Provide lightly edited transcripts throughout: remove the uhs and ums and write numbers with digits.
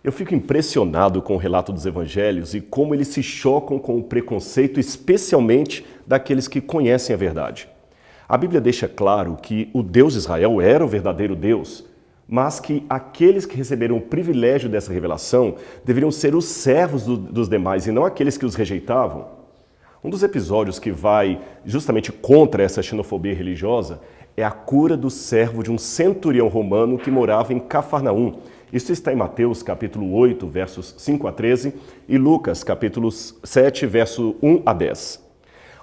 Eu fico impressionado com o relato dos evangelhos e como eles se chocam com o preconceito, especialmente daqueles que conhecem a verdade. A Bíblia deixa claro que o Deus de Israel era o verdadeiro Deus, mas que aqueles que receberam o privilégio dessa revelação deveriam ser os servos dos demais e não aqueles que os rejeitavam. Um dos episódios que vai justamente contra essa xenofobia religiosa é a cura do servo de um centurião romano que morava em Cafarnaum. Isso está em Mateus capítulo 8, versos 5 a 13 e Lucas capítulo 7, verso 1 a 10.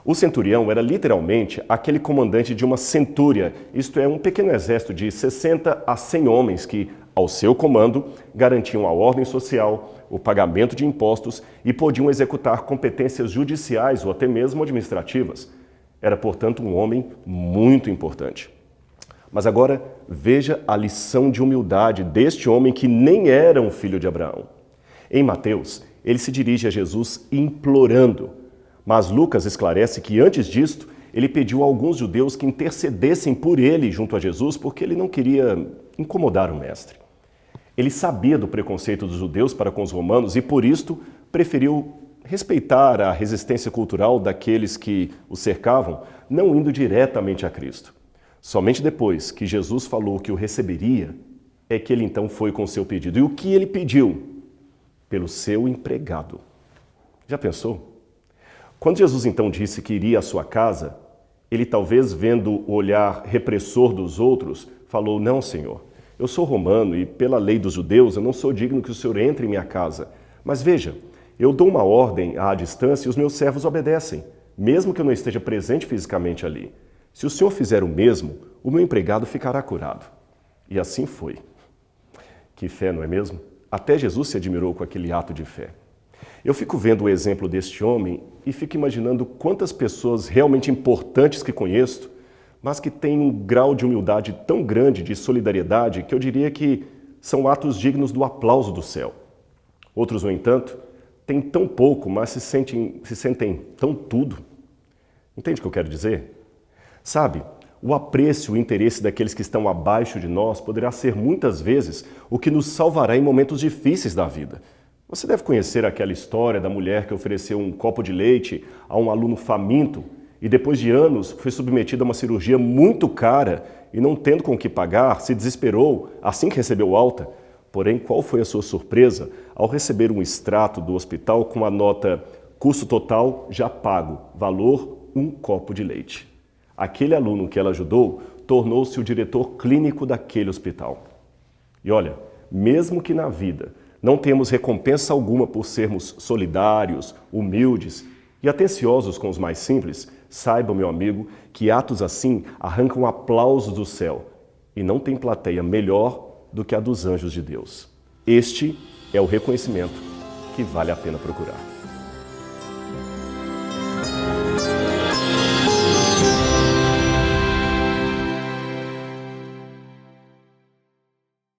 O centurião era literalmente aquele comandante de uma centúria, isto é, um pequeno exército de 60 a 100 homens que, ao seu comando, garantiam a ordem social, o pagamento de impostos e podiam executar competências judiciais ou até mesmo administrativas. Era, portanto, um homem muito importante. Mas agora veja a lição de humildade deste homem que nem era um filho de Abraão. Em Mateus, ele se dirige a Jesus implorando, mas Lucas esclarece que antes disto, ele pediu a alguns judeus que intercedessem por ele junto a Jesus porque ele não queria incomodar o mestre. Ele sabia do preconceito dos judeus para com os romanos e, por isto, preferiu respeitar a resistência cultural daqueles que o cercavam, não indo diretamente a Cristo. Somente depois que Jesus falou que o receberia, é que ele então foi com o seu pedido. E o que ele pediu? Pelo seu empregado. Já pensou? Quando Jesus então disse que iria à sua casa, ele talvez vendo o olhar repressor dos outros, falou: "Não, Senhor, eu sou romano e pela lei dos judeus eu não sou digno que o Senhor entre em minha casa. Mas veja, eu dou uma ordem à distância e os meus servos obedecem, mesmo que eu não esteja presente fisicamente ali. Se o Senhor fizer o mesmo, o meu empregado ficará curado." E assim foi. Que fé, não é mesmo? Até Jesus se admirou com aquele ato de fé. Eu fico vendo o exemplo deste homem e fico imaginando quantas pessoas realmente importantes que conheço, mas que têm um grau de humildade tão grande, de solidariedade, que eu diria que são atos dignos do aplauso do céu. Outros, no entanto, têm tão pouco, mas se sentem tão tudo. Entende o que eu quero dizer? Sabe, o apreço e o interesse daqueles que estão abaixo de nós poderá ser muitas vezes o que nos salvará em momentos difíceis da vida. Você deve conhecer aquela história da mulher que ofereceu um copo de leite a um aluno faminto e depois de anos foi submetida a uma cirurgia muito cara e não tendo com o que pagar, se desesperou assim que recebeu alta. Porém, qual foi a sua surpresa ao receber um extrato do hospital com a nota "custo total já pago, valor um copo de leite"? Aquele aluno que ela ajudou tornou-se o diretor clínico daquele hospital. E olha, mesmo que na vida não temos recompensa alguma por sermos solidários, humildes e atenciosos com os mais simples, saiba, meu amigo, que atos assim arrancam aplausos do céu e não tem plateia melhor do que a dos anjos de Deus. Este é o reconhecimento que vale a pena procurar.